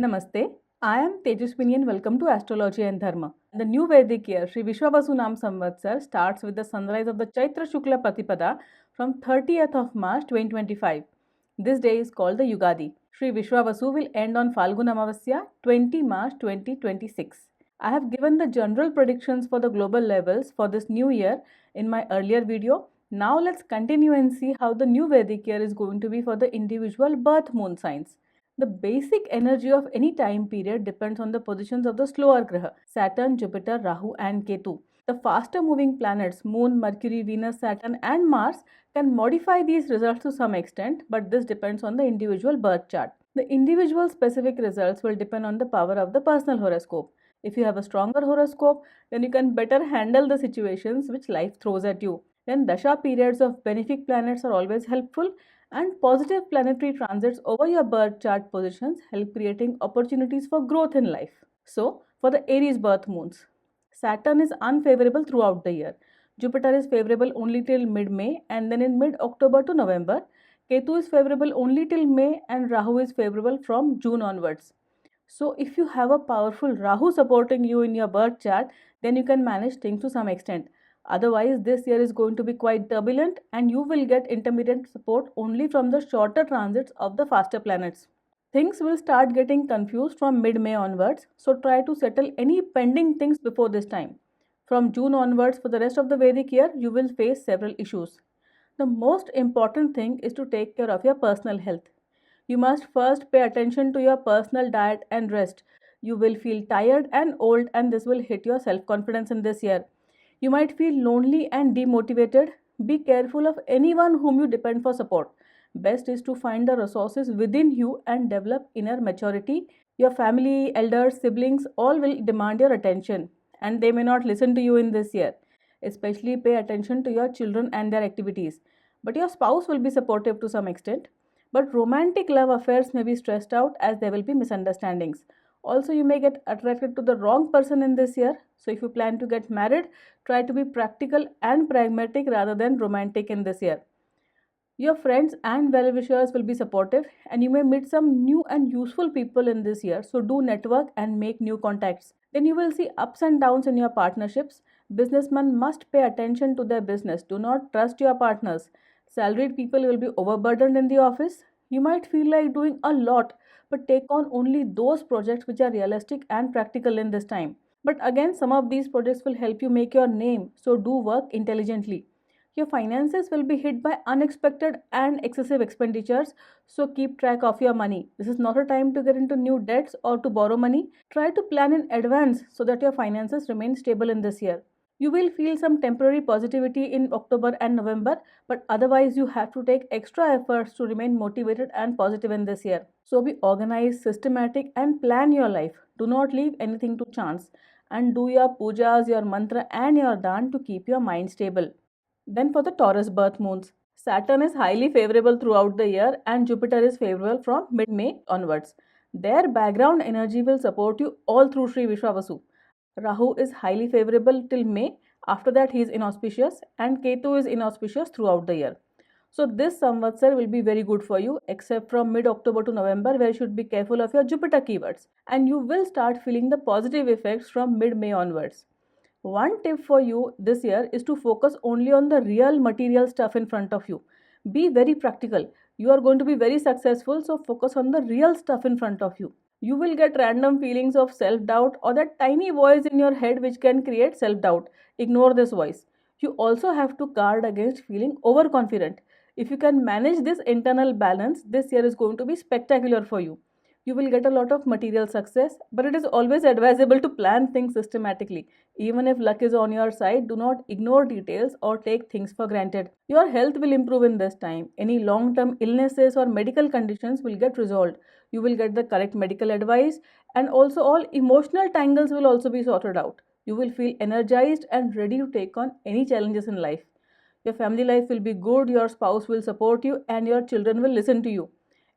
Namaste. I am Tejaswini and welcome to Astrology and Dharma. The new Vedic year, Sri Vishwavasunam Samvatsar, starts with the sunrise of the Chaitra Shukla Pratipada from 30th of March 2025. This day is called the Yugadi. Sri Vishwavasu will end on Falgun Amavasya 20 March 2026. I have given the general predictions for the global levels for this new year in my earlier video. Now let's continue and see how the new Vedic year is going to be for the individual birth moon signs. The basic energy of any time period depends on the positions of the slower graha Saturn, Jupiter, Rahu, and Ketu. The faster moving planets Moon, Mercury, Venus, Saturn, and Mars can modify these results to some extent, but this depends on the individual birth chart. The individual specific results will depend on the power of the personal horoscope. If you have a stronger horoscope, then you can better handle the situations which life throws at you. Then Dasha periods of benefic planets are always helpful, and positive planetary transits over your birth chart positions help creating opportunities for growth in life. So, for the Aries birth moons, Saturn is unfavorable throughout the year. Jupiter is favorable only till mid-May and then in mid-October to November. Ketu is favorable only till May and Rahu is favorable from June onwards. So, if you have a powerful Rahu supporting you in your birth chart, then you can manage things to some extent. Otherwise, this year is going to be quite turbulent and you will get intermittent support only from the shorter transits of the faster planets. Things will start getting confused from mid-May onwards, so try to settle any pending things before this time. From June onwards, for the rest of the Vedic year, you will face several issues. The most important thing is to take care of your personal health. You must first pay attention to your personal diet and rest. You will feel tired and old, and this will hit your self confidence in this year. You might feel lonely and demotivated. Be careful of anyone whom you depend for support. Best is to find the resources within you and develop inner maturity. Your family, elders, siblings all will demand your attention and they may not listen to you in this year. Especially pay attention to your children and their activities. But your spouse will be supportive to some extent. But romantic love affairs may be stressed out as there will be misunderstandings. Also, you may get attracted to the wrong person in this year. So, if you plan to get married, try to be practical and pragmatic rather than romantic in this year. Your friends and well wishers will be supportive, and you may meet some new and useful people in this year. So, do network and make new contacts. Then, you will see ups and downs in your partnerships. Businessmen must pay attention to their business. Do not trust your partners. Salaried people will be overburdened in the office. You might feel like doing a lot, but take on only those projects which are realistic and practical in this time. But again, some of these projects will help you make your name, so do work intelligently. Your finances will be hit by unexpected and excessive expenditures, so keep track of your money. This is not a time to get into new debts or to borrow money. Try to plan in advance so that your finances remain stable in this year. You will feel some temporary positivity in October and November, but otherwise, you have to take extra efforts to remain motivated and positive in this year. So, be organized, systematic, and plan your life. Do not leave anything to chance. And do your pujas, your mantra, and your dan to keep your mind stable. Then, for the Taurus birth moons, Saturn is highly favorable throughout the year and Jupiter is favorable from mid May onwards. Their background energy will support you all through Sri Vishwavasu. Rahu is highly favorable till May. After that, he is inauspicious, and Ketu is inauspicious throughout the year. So, this Samvatsar will be very good for you, except from mid October to November, where you should be careful of your Jupiter keywords, and you will start feeling the positive effects from mid May onwards. One tip for you this year is to focus only on the real material stuff in front of you. Be very practical. You are going to be very successful, so focus on the real stuff in front of you. You will get random feelings of self doubt or that tiny voice in your head which can create self doubt. Ignore this voice. You also have to guard against feeling overconfident. If you can manage this internal balance, this year is going to be spectacular for you. You will get a lot of material success, but it is always advisable to plan things systematically. Even if luck is on your side, do not ignore details or take things for granted. Your health will improve in this time. Any long term illnesses or medical conditions will get resolved. You will get the correct medical advice, and also all emotional tangles will also be sorted out. You will feel energized and ready to take on any challenges in life. Your family life will be good, your spouse will support you, and your children will listen to you.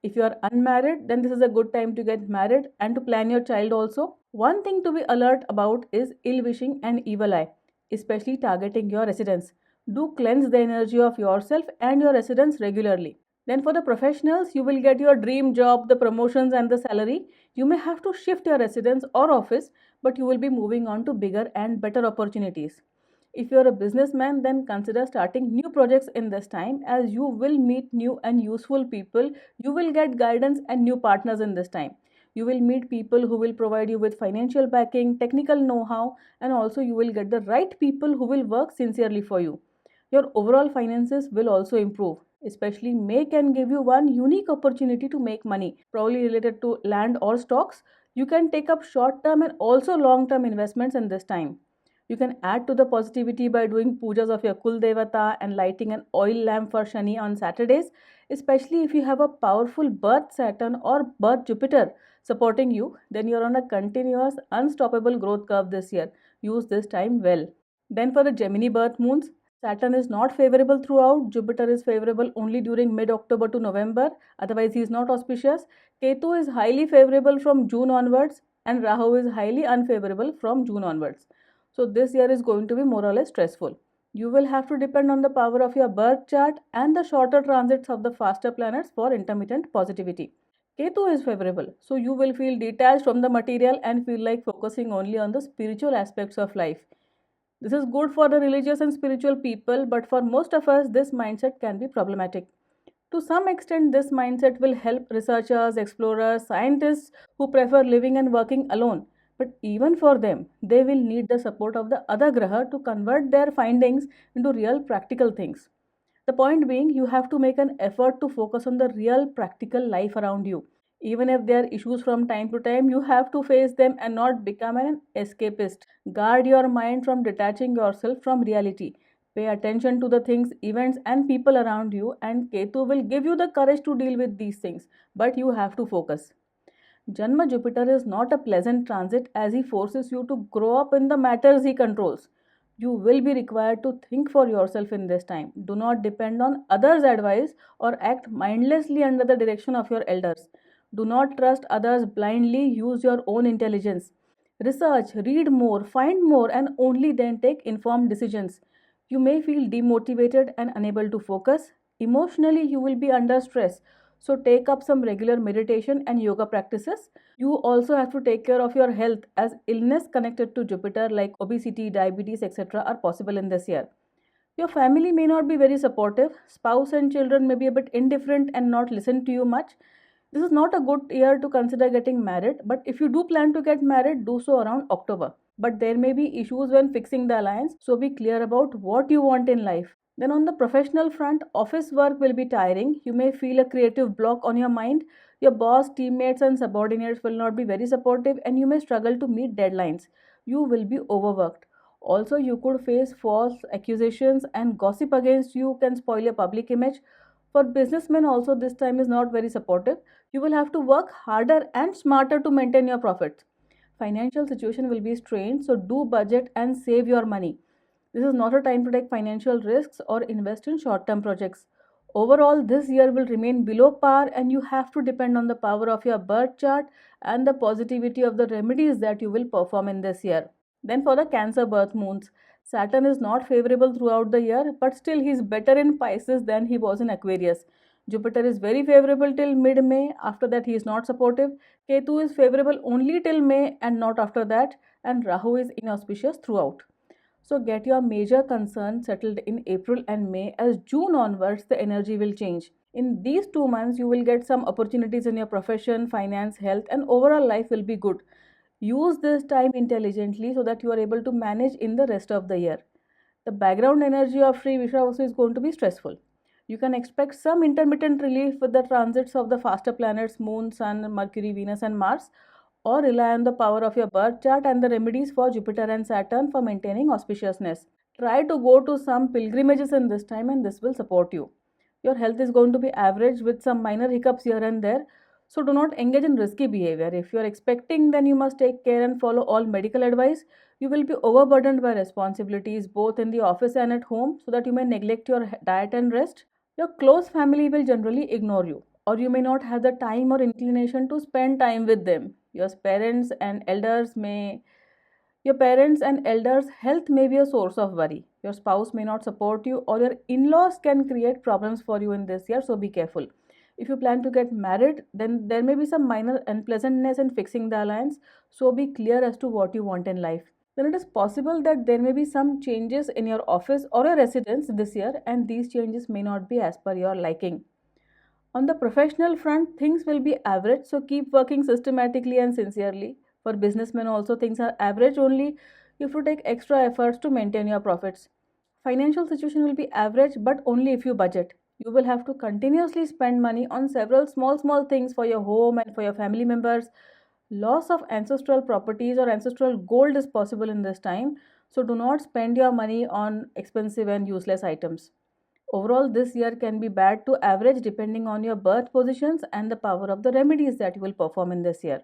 If you are unmarried, then this is a good time to get married and to plan your child also. One thing to be alert about is ill wishing and evil eye, especially targeting your residence. Do cleanse the energy of yourself and your residence regularly. Then for the professionals, you will get your dream job, the promotions and the salary. You may have to shift your residence or office, but you will be moving on to bigger and better opportunities. If you are a businessman, then consider starting new projects in this time as you will meet new and useful people. You will get guidance and new partners in this time. You will meet people who will provide you with financial backing, technical know how, and also you will get the right people who will work sincerely for you. Your overall finances will also improve. Especially May can give you one unique opportunity to make money, probably related to land or stocks. You can take up short term and also long term investments in this time. You can add to the positivity by doing pujas of your Kul Devata and lighting an oil lamp for Shani on Saturdays, especially if you have a powerful birth Saturn or birth Jupiter supporting you, then you're on a continuous, unstoppable growth curve this year. Use this time well. Then for the Gemini birth moons, Saturn is not favorable throughout. Jupiter is favorable only during mid October to November, otherwise, he is not auspicious. Ketu is highly favorable from June onwards, and Rahu is highly unfavorable from June onwards. So, this year is going to be more or less stressful. You will have to depend on the power of your birth chart and the shorter transits of the faster planets for intermittent positivity. Ketu is favorable, so you will feel detached from the material and feel like focusing only on the spiritual aspects of life. This is good for the religious and spiritual people, but for most of us, this mindset can be problematic. To some extent, this mindset will help researchers, explorers, scientists who prefer living and working alone. But even for them, they will need the support of the other graha to convert their findings into real practical things. The point being, you have to make an effort to focus on the real practical life around you. Even if there are issues from time to time, you have to face them and not become an escapist. Guard your mind from detaching yourself from reality. Pay attention to the things, events, and people around you, and Ketu will give you the courage to deal with these things. But you have to focus. Janma Jupiter is not a pleasant transit as he forces you to grow up in the matters he controls. You will be required to think for yourself in this time. Do not depend on others' advice or act mindlessly under the direction of your elders. Do not trust others blindly, use your own intelligence. Research, read more, find more, and only then take informed decisions. You may feel demotivated and unable to focus. Emotionally, you will be under stress. So, take up some regular meditation and yoga practices. You also have to take care of your health as illness connected to Jupiter like obesity, diabetes, etc. are possible in this year. Your family may not be very supportive. Spouse and children may be a bit indifferent and not listen to you much. This is not a good year to consider getting married, but if you do plan to get married, do so around October. But there may be issues when fixing the alliance, so be clear about what you want in life. Then, on the professional front, office work will be tiring. You may feel a creative block on your mind. Your boss, teammates, and subordinates will not be very supportive, and you may struggle to meet deadlines. You will be overworked. Also, you could face false accusations and gossip against you can spoil your public image. For businessmen, also, this time is not very supportive. You will have to work harder and smarter to maintain your profits. Financial situation will be strained, so do budget and save your money. This is not a time to take financial risks or invest in short term projects. Overall, this year will remain below par, and you have to depend on the power of your birth chart and the positivity of the remedies that you will perform in this year. Then, for the Cancer birth moons, Saturn is not favorable throughout the year, but still he is better in Pisces than he was in Aquarius. Jupiter is very favorable till mid May. After that, he is not supportive. Ketu is favorable only till May and not after that. And Rahu is inauspicious throughout. So, get your major concerns settled in April and May, as June onwards, the energy will change. In these 2 months, you will get some opportunities in your profession, finance, health, and overall life will be good. Use this time intelligently so that you are able to manage in the rest of the year. The background energy of Sri Vishravasu is going to be stressful. You can expect some intermittent relief with the transits of the faster planets Moon, Sun, Mercury, Venus, and Mars, or rely on the power of your birth chart and the remedies for Jupiter and Saturn for maintaining auspiciousness. Try to go to some pilgrimages in this time, and this will support you. Your health is going to be average with some minor hiccups here and there, so do not engage in risky behavior. If you are expecting, then you must take care and follow all medical advice. You will be overburdened by responsibilities both in the office and at home, so that you may neglect your diet and rest. Your close family will generally ignore you, or you may not have the time or inclination to spend time with them. Your parents and elders may Your parents and elders' health may be a source of worry. Your spouse may not support you, or your in laws can create problems for you in this year, so be careful. If you plan to get married, then there may be some minor unpleasantness in fixing the alliance, so be clear as to what you want in life. Then it is possible that there may be some changes in your office or your residence this year, and these changes may not be as per your liking. On the professional front, things will be average, so keep working systematically and sincerely. For businessmen, also, things are average only. You have to take extra efforts to maintain your profits. Financial situation will be average, but only if you budget. You will have to continuously spend money on several small things for your home and for your family members. Loss of ancestral properties or ancestral gold is possible in this time, so do not spend your money on expensive and useless items. Overall, this year can be bad to average depending on your birth positions and the power of the remedies that you will perform in this year.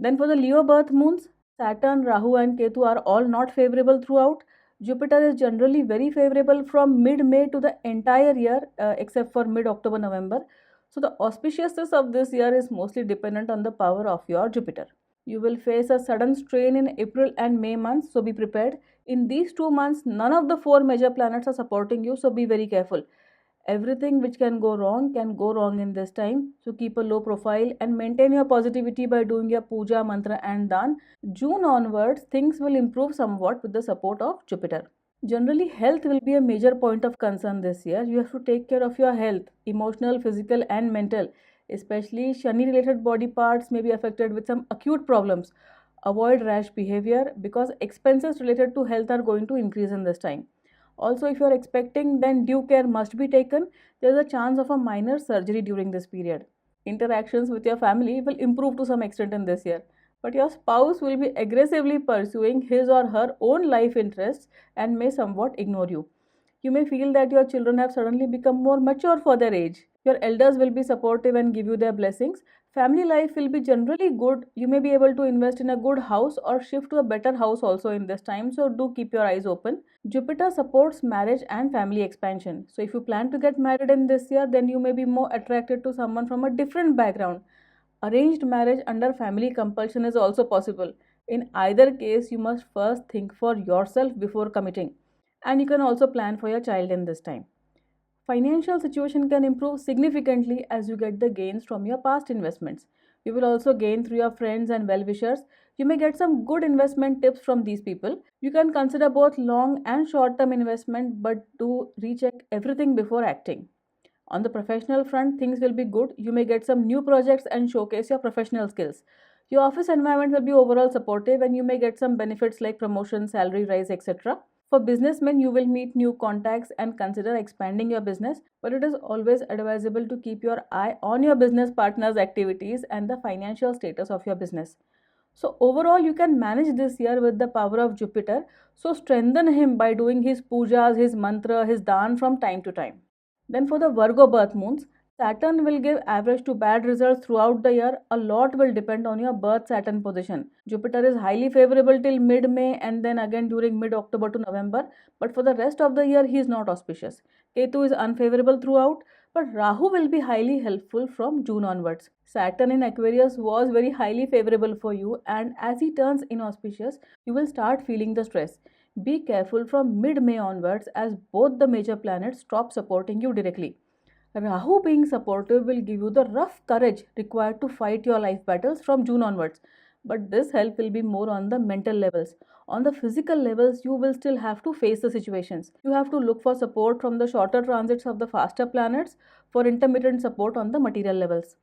Then for the Leo birth moons, Saturn, Rahu and Ketu are all not favorable throughout. Jupiter is generally very favorable from mid-May to the entire year except for mid-October, November. So the auspiciousness of this year is mostly dependent on the power of your Jupiter. You will face a sudden strain in April and May months, so be prepared. In these 2 months, none of the four major planets are supporting you, so be very careful. Everything which can go wrong in this time. So keep a low profile and maintain your positivity by doing your puja, mantra, and dan. June onwards, things will improve somewhat with the support of Jupiter. Generally, health will be a major point of concern this year. You have to take care of your health, emotional, physical, and mental. Especially Shani related body parts may be affected with some acute problems. Avoid rash behavior because expenses related to health are going to increase in this time. Also, if you are expecting, then due care must be taken. There is a chance of a minor surgery during this period. Interactions with your family will improve to some extent in this year, but your spouse will be aggressively pursuing his or her own life interests and may somewhat ignore you. You may feel that your children have suddenly become more mature for their age. Your elders will be supportive and give you their blessings. Family life will be generally good. You may be able to invest in a good house or shift to a better house also in this time, so do keep your eyes open. Jupiter supports marriage and family expansion. So if you plan to get married in this year, then you may be more attracted to someone from a different background. Arranged marriage under family compulsion is also possible. In either case, you must first think for yourself before committing. And you can also plan for your child in this time. Financial situation can improve significantly as you get the gains from your past investments. You will also gain through your friends and well-wishers. You may get some good investment tips from these people. You can consider both long and short-term investment, but do recheck everything before acting. On the professional front, things will be good. You may get some new projects and showcase your professional skills. Your office environment will be overall supportive and you may get some benefits like promotion, salary rise, etc. For businessmen, you will meet new contacts and consider expanding your business, but it is always advisable to keep your eye on your business partner's activities and the financial status of your business. So overall, you can manage this year with the power of Jupiter. So strengthen him by doing his pujas, his mantra, his dan from time to time. Then for the Virgo birth moons, Saturn will give average to bad results throughout the year. A lot will depend on your birth Saturn position. Jupiter is highly favorable till mid-May and then again during mid-October to November. But for the rest of the year, he is not auspicious. Ketu is unfavorable throughout, but Rahu will be highly helpful from June onwards. Saturn in Aquarius was very highly favorable for you, and as he turns inauspicious, you will start feeling the stress. Be careful from mid-May onwards as both the major planets stop supporting you directly. Rahu being supportive will give you the rough courage required to fight your life battles from June onwards. But this help will be more on the mental levels. On the physical levels, you will still have to face the situations. You have to look for support from the shorter transits of the faster planets for intermittent support on the material levels.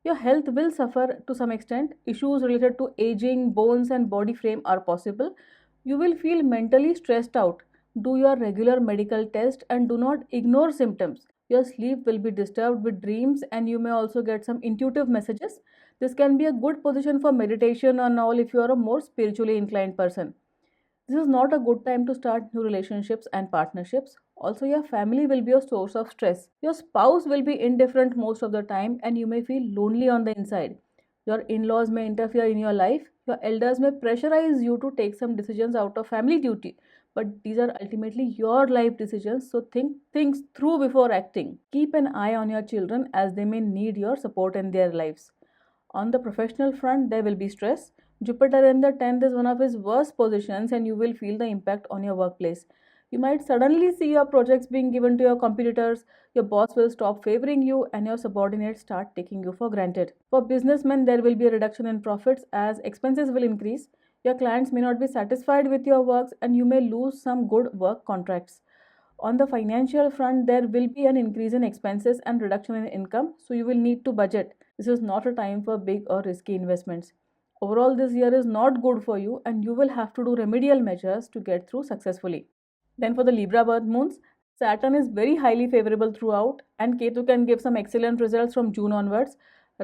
Your health will suffer to some extent. Issues related to aging, bones, and body frame are possible. You will feel mentally stressed out. Do your regular medical test and do not ignore symptoms. Your sleep will be disturbed with dreams, and you may also get some intuitive messages. This can be a good position for meditation and all if you are a more spiritually inclined person. This is not a good time to start new relationships and partnerships. Also, your family will be a source of stress. Your spouse will be indifferent most of the time and you may feel lonely on the inside. Your in laws may interfere in your life. Your elders may pressurize you to take some decisions out of family duty. But these are ultimately your life decisions, so think things through before acting. Keep an eye on your children as they may need your support in their lives. On the professional front, there will be stress. Jupiter in the 10th is one of his worst positions, and you will feel the impact on your workplace. You might suddenly see your projects being given to your competitors, your boss will stop favoring you, and your subordinates start taking you for granted. For businessmen, there will be a reduction in profits as expenses will increase. Your clients may not be satisfied with your works, and you may lose some good work contracts. On the financial front, there will be an increase in expenses and reduction in income, so you will need to budget. This is not a time for big or risky investments. Overall, this year is not good for you, and you will have to do remedial measures to get through successfully. Then, for the Libra birth moons, Saturn is very highly favorable throughout, and Ketu can give some excellent results from June onwards.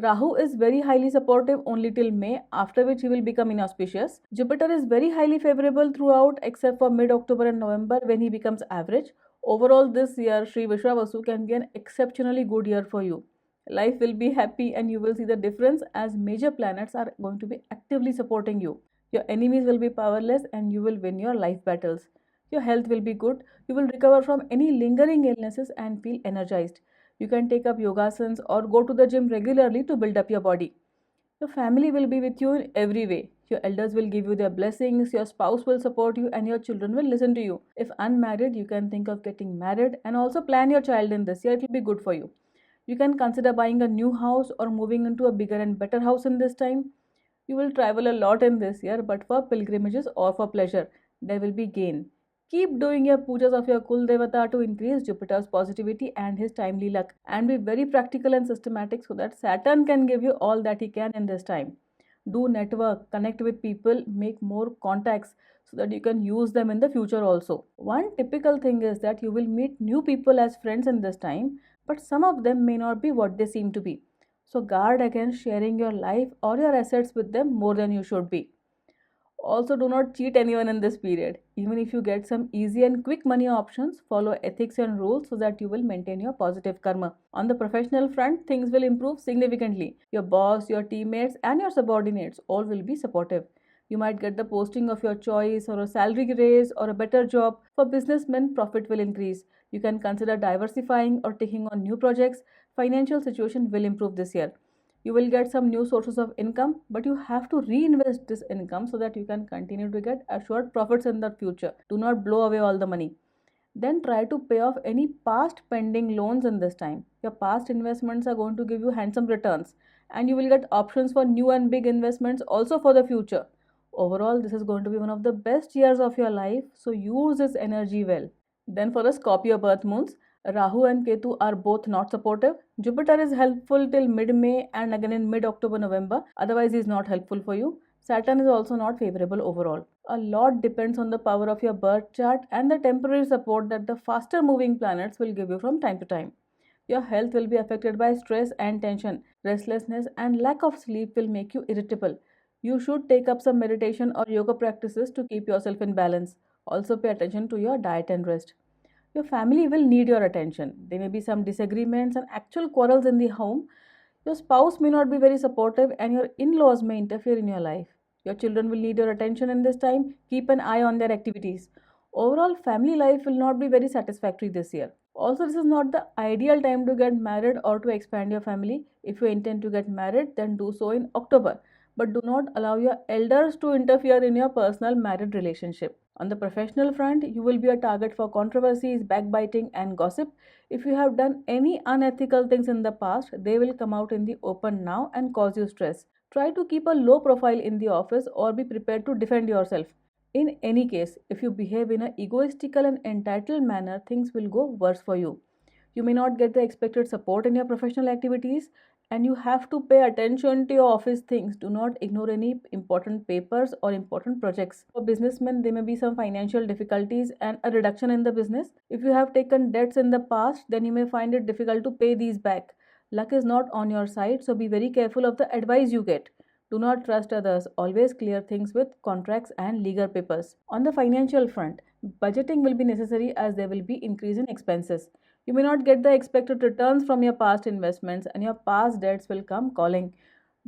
Rahu is very highly supportive only till May, after which he will become inauspicious. Jupiter is very highly favorable throughout except for mid October and November when he becomes average. Overall, this year, Sri Vishwavasu can be an exceptionally good year for you. Life will be happy and you will see the difference as major planets are going to be actively supporting you. Your enemies will be powerless and you will win your life battles. Your health will be good. You will recover from any lingering illnesses and feel energized. You can take up yogasans or go to the gym regularly to build up your body. Your family will be with you in every way. Your elders will give you their blessings, your spouse will support you, and your children will listen to you. If unmarried, you can think of getting married and also plan your child in this year. It will be good for you. You can consider buying a new house or moving into a bigger and better house in this time. You will travel a lot in this year, but for pilgrimages or for pleasure, there will be gain. Keep doing your pujas of your Kul Devata to increase Jupiter's positivity and his timely luck, and be very practical and systematic so that Saturn can give you all that he can in this time. Do network, connect with people, make more contacts so that you can use them in the future also. One typical thing is that you will meet new people as friends in this time, but some of them may not be what they seem to be. So guard against sharing your life or your assets with them more than you should be. Also, do not cheat anyone in this period. Even if you get some easy and quick money options, follow ethics and rules so that you will maintain your positive karma. On the professional front, things will improve significantly. Your boss, your teammates, and your subordinates all will be supportive. You might get the posting of your choice or a salary raise or a better job. For businessmen, profit will increase. You can consider diversifying or taking on new projects. Financial situation will improve this year. You will get some new sources of income, but you have to reinvest this income so that you can continue to get assured profits in the future. Do not blow away all the money. Then try to pay off any past pending loans in this time. Your past investments are going to give you handsome returns, and you will get options for new and big investments also for the future. Overall, this is going to be one of the best years of your life, so use this energy well. Then for the Scorpio birth moons, Rahu and Ketu are both not supportive. Jupiter is helpful till mid-May and again in mid-October, November. Otherwise, he is not helpful for you. Saturn is also not favorable overall. A lot depends on the power of your birth chart and the temporary support that the faster moving planets will give you from time to time. Your health will be affected by stress and tension. Restlessness and lack of sleep will make you irritable. You should take up some meditation or yoga practices to keep yourself in balance. Also, pay attention to your diet and rest. Your family will need your attention. There may be some disagreements and actual quarrels in the home. Your spouse may not be very supportive, and your in laws may interfere in your life. Your children will need your attention in this time. Keep an eye on their activities. Overall, family life will not be very satisfactory this year. Also, this is not the ideal time to get married or to expand your family. If you intend to get married, then do so in October. But do not allow your elders to interfere in your personal married relationship. On the professional front, you will be a target for controversies, backbiting, and gossip. If you have done any unethical things in the past, they will come out in the open now and cause you stress. Try to keep a low profile in the office or be prepared to defend yourself. In any case, if you behave in an egoistical and entitled manner, things will go worse for you. You may not get the expected support in your professional activities, and you have to pay attention to your office things. Do not ignore any important papers or important projects. For businessmen, there may be some financial difficulties and a reduction in the business. If you have taken debts in the past, then you may find it difficult to pay these back. Luck is not on your side, so be very careful of the advice you get. Do not trust others. Always clear things with contracts and legal papers. On the financial front, budgeting will be necessary as there will be increase in expenses. You may not get the expected returns from your past investments, and your past debts will come calling.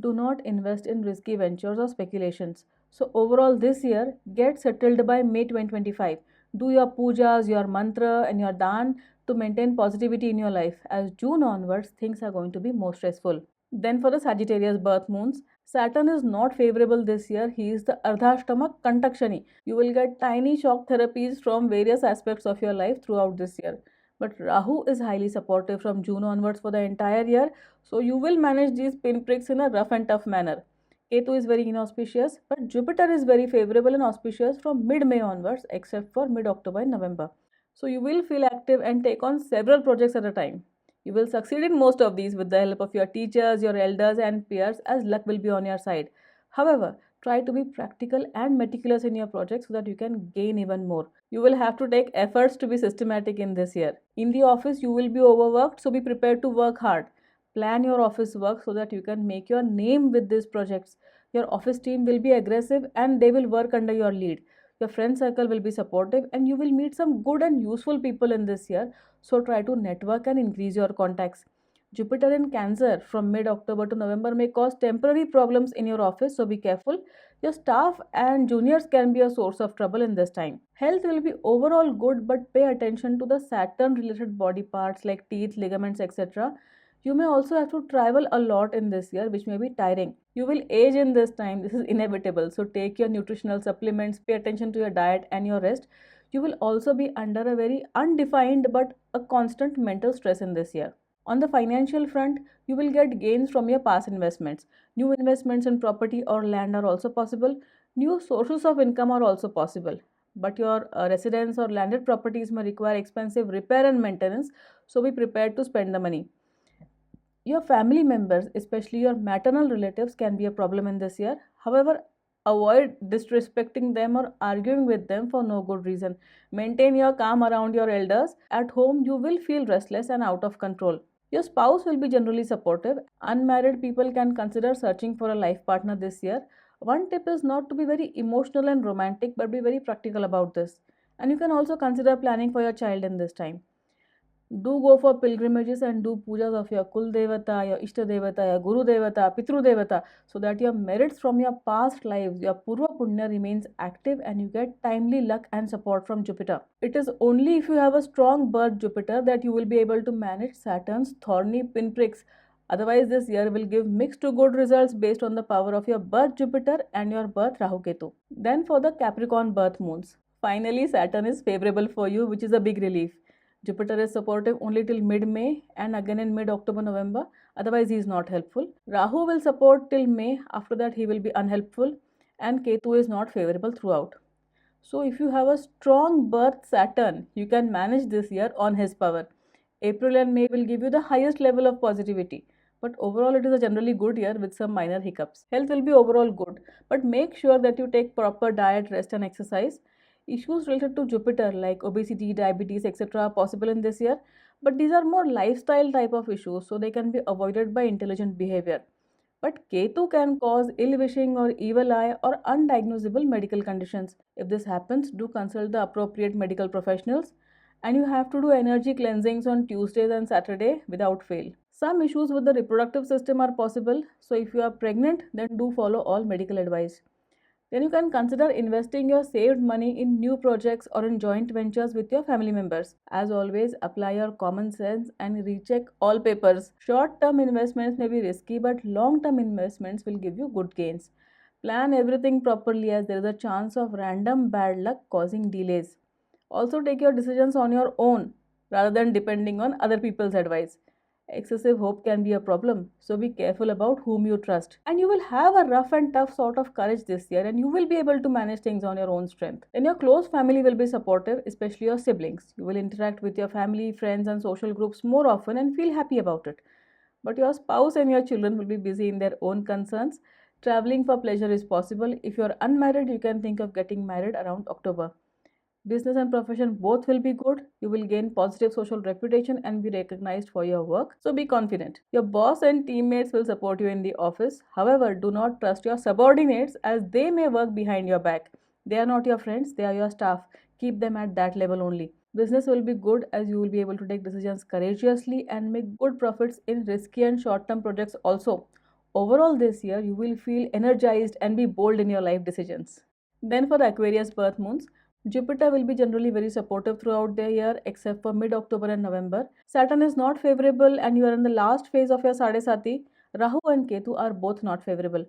Do not invest in risky ventures or speculations. So, overall, this year, get settled by May 2025. Do your pujas, your mantra, and your dan to maintain positivity in your life. As June onwards, things are going to be more stressful. Then, for the Sagittarius birth moons, Saturn is not favorable this year. He is the Ardhashtama Kantakshani. You will get tiny shock therapies from various aspects of your life throughout this year. But Rahu is highly supportive from June onwards for the entire year. So you will manage these pinpricks in a rough and tough manner. Ketu is very inauspicious, but Jupiter is very favorable and auspicious from mid-May onwards, except for mid-October and November. So you will feel active and take on several projects at a time. You will succeed in most of these with the help of your teachers, your elders, and peers, as luck will be on your side. However, try to be practical and meticulous in your projects so that you can gain even more. You will have to take efforts to be systematic in this year. In the office, you will be overworked, so be prepared to work hard. Plan your office work so that you can make your name with these projects. Your office team will be aggressive and they will work under your lead. Your friend circle will be supportive and you will meet some good and useful people in this year, so try to network and increase your contacts. Jupiter in Cancer from mid October to November may cause temporary problems in your office, so be careful. Your staff and juniors can be a source of trouble in this time. Health will be overall good, but pay attention to the Saturn related body parts like teeth, ligaments, etc. You may also have to travel a lot in this year, which may be tiring. You will age in this time, this is inevitable. So take your nutritional supplements, pay attention to your diet and your rest. You will also be under a very undefined but a constant mental stress in this year. On the financial front, you will get gains from your past investments. New investments in property or land are also possible. New sources of income are also possible. But your residence or landed properties may require expensive repair and maintenance, so be prepared to spend the money. Your family members, especially your maternal relatives, can be a problem in this year. However, avoid disrespecting them or arguing with them for no good reason. Maintain your calm around your elders. At home, you will feel restless and out of control. Your spouse will be generally supportive. Unmarried people can consider searching for a life partner this year. One tip is not to be very emotional and romantic, but be very practical about this. And you can also consider planning for your child in this time. Do go for pilgrimages and do pujas of your Kul Devata, your Ishta Devata, your Guru Devata, Pitru Devata, so that your merits from your past lives, your Purva Punya remains active and you get timely luck and support from Jupiter. It is only if you have a strong birth Jupiter that you will be able to manage Saturn's thorny pinpricks. Otherwise, this year will give mixed to good results based on the power of your birth Jupiter and your birth Rahu Ketu. Then for the Capricorn birth moons. Finally, Saturn is favorable for you, which is a big relief. Jupiter is supportive only till mid-May and again in mid-October-November. Otherwise, he is not helpful. Rahu will support till May. After that, he will be unhelpful. And Ketu is not favorable throughout. So, if you have a strong birth Saturn, you can manage this year on his power. April and May will give you the highest level of positivity. But overall, it is a generally good year with some minor hiccups. Health will be overall good. But make sure that you take proper diet, rest, and exercise. Issues related to Jupiter like obesity, diabetes, etc. are possible in this year, but these are more lifestyle type of issues, so they can be avoided by intelligent behavior. But Ketu can cause ill wishing or evil eye or undiagnosable medical conditions. If this happens, do consult the appropriate medical professionals, and you have to do energy cleansings on Tuesdays and Saturday without fail. Some issues with the reproductive system are possible, so if you are pregnant, then do follow all medical advice. Then you can consider investing your saved money in new projects or in joint ventures with your family members. As always, apply your common sense and recheck all papers. Short-term investments may be risky, but long-term investments will give you good gains. Plan everything properly, as there is a chance of random bad luck causing delays. Also, take your decisions on your own rather than depending on other people's advice. Excessive hope can be a problem, so be careful about whom you trust. And you will have a rough and tough sort of courage this year, and you will be able to manage things on your own strength. Then your close family will be supportive, especially your siblings. You will interact with your family, friends, and social groups more often and feel happy about it. But your spouse and your children will be busy in their own concerns. Traveling for pleasure is possible. If you are unmarried, you can think of getting married around October. Business and profession both will be good. You will gain positive social reputation and be recognized for your work. So be confident. Your boss and teammates will support you in the office. However, do not trust your subordinates, as they may work behind your back. They are not your friends, they are your staff. Keep them at that level only. Business will be good, as you will be able to take decisions courageously and make good profits in risky and short-term projects also. Overall, this year you will feel energized and be bold in your life decisions. Then for the Aquarius birth moons, Jupiter will be generally very supportive throughout the year except for mid-October and November. Saturn is not favorable and you are in the last phase of your Sadesati. Rahu and Ketu are both not favorable.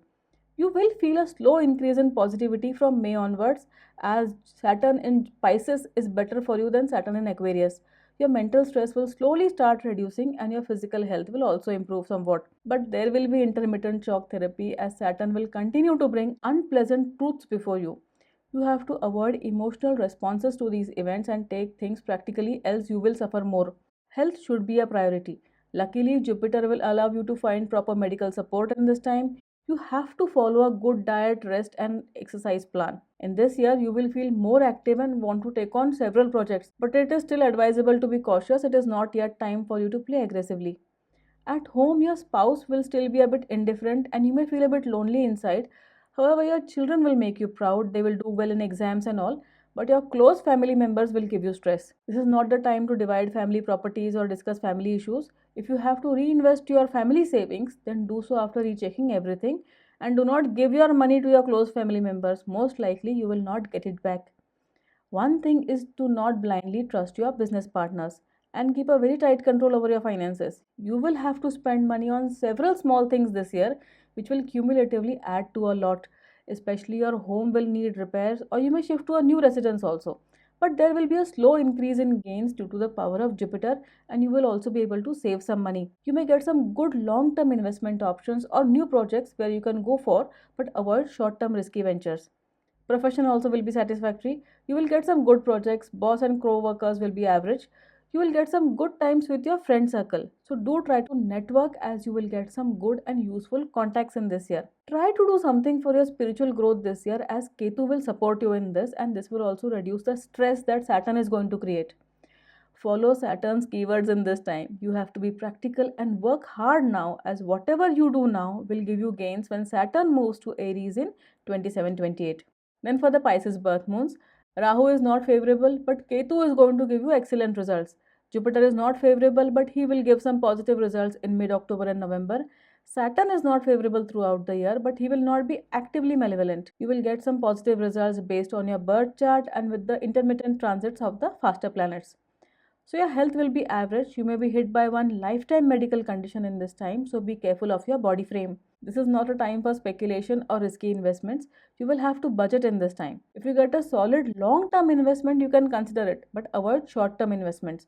You will feel a slow increase in positivity from May onwards, as Saturn in Pisces is better for you than Saturn in Aquarius. Your mental stress will slowly start reducing and your physical health will also improve somewhat. But there will be intermittent shock therapy, as Saturn will continue to bring unpleasant truths before you. You have to avoid emotional responses to these events and take things practically, else you will suffer more. Health should be a priority. Luckily, Jupiter will allow you to find proper medical support in this time. You have to follow a good diet, rest, and exercise plan. In this year, you will feel more active and want to take on several projects, but it is still advisable to be cautious. It is not yet time for you to play aggressively. At home, your spouse will still be a bit indifferent and you may feel a bit lonely inside. However, your children will make you proud, they will do well in exams and all, but your close family members will give you stress. This is not the time to divide family properties or discuss family issues. If you have to reinvest your family savings, then do so after rechecking everything, and do not give your money to your close family members. Most likely, you will not get it back. One thing is to not blindly trust your business partners and keep a very tight control over your finances. You will have to spend money on several small things this year, which will cumulatively add to a lot. Especially your home will need repairs, or you may shift to a new residence also. But there will be a slow increase in gains due to the power of Jupiter, and you will also be able to save some money. You may get some good long term investment options or new projects where you can go for, but avoid short term risky ventures. Profession also will be satisfactory. You will get some good projects. Boss and co-workers will be average. You will get some good times with your friend circle. So do try to network, as you will get some good and useful contacts in this year. Try to do something for your spiritual growth this year, as Ketu will support you in this, and this will also reduce the stress that Saturn is going to create. Follow Saturn's keywords in this time. You have to be practical and work hard now, as whatever you do now will give you gains when Saturn moves to Aries in 27-28. Then for the Pisces birth moons, Rahu is not favorable, but Ketu is going to give you excellent results. Jupiter is not favorable, but he will give some positive results in mid October and November. Saturn is not favorable throughout the year, but he will not be actively malevolent. You will get some positive results based on your birth chart and with the intermittent transits of the faster planets. So your health will be average. You may be hit by one lifetime medical condition in this time, so be careful of your body frame. This is not a time for speculation or risky investments. You will have to budget in this time. If you get a solid long-term investment, you can consider it, but avoid short-term investments.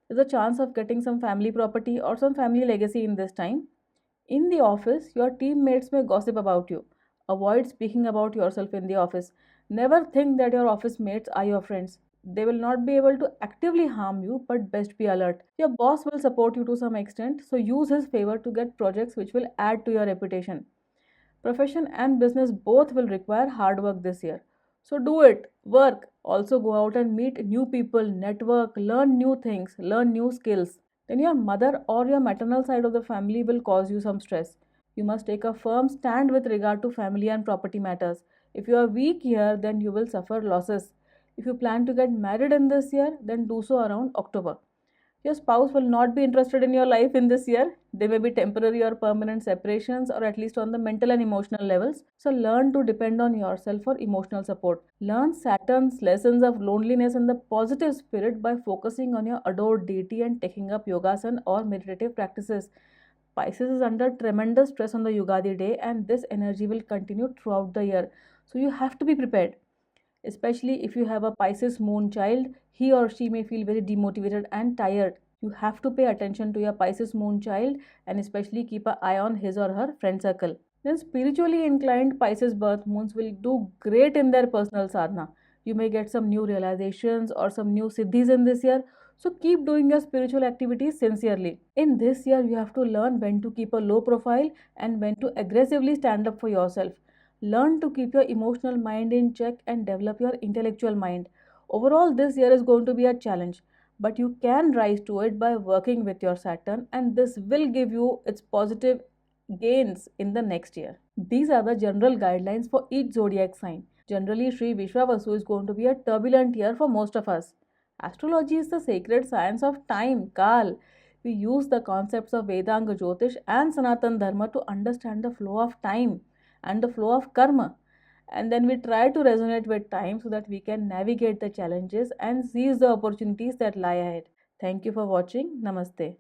There's a chance of getting some family property or some family legacy in this time. In the office, your teammates may gossip about you. Avoid speaking about yourself in the office. Never think that your office mates are your friends. They will not be able to actively harm you, but best be alert. Your boss will support you to some extent, so use his favor to get projects which will add to your reputation. Profession and business both will require hard work this year. So do it, work. Also go out and meet new people, network, learn new things, learn new skills. Then your mother or your maternal side of the family will cause you some stress. You must take a firm stand with regard to family and property matters. If you are weak here, then you will suffer losses. If you plan to get married in this year, then do so around October. Your spouse will not be interested in your life in this year. There may be temporary or permanent separations, or at least on the mental and emotional levels. So learn to depend on yourself for emotional support. Learn Saturn's lessons of loneliness and the positive spirit by focusing on your adored deity and taking up yogasana or meditative practices. Pisces is under tremendous stress on the Yugadi day, and this energy will continue throughout the year. So you have to be prepared. Especially if you have a Pisces moon child, he or she may feel very demotivated and tired. You have to pay attention to your Pisces moon child and especially keep an eye on his or her friend circle. Then spiritually inclined Pisces birth moons will do great in their personal sadhana. You may get some new realizations or some new siddhis in this year. So keep doing your spiritual activities sincerely. In this year, you have to learn when to keep a low profile and when to aggressively stand up for yourself. Learn to keep your emotional mind in check and develop your intellectual mind. Overall, this year is going to be a challenge, but you can rise to it by working with your Saturn, and this will give you its positive gains in the next year. These are the general guidelines for each zodiac sign. Generally, Sri Vishwavasu is going to be a turbulent year for most of us. Astrology is the sacred science of time, Kal. We use the concepts of Vedanga Jyotish and Sanatan Dharma to understand the flow of time and the flow of karma, and then we try to resonate with time so that we can navigate the challenges and seize the opportunities that lie ahead. Thank you for watching. Namaste.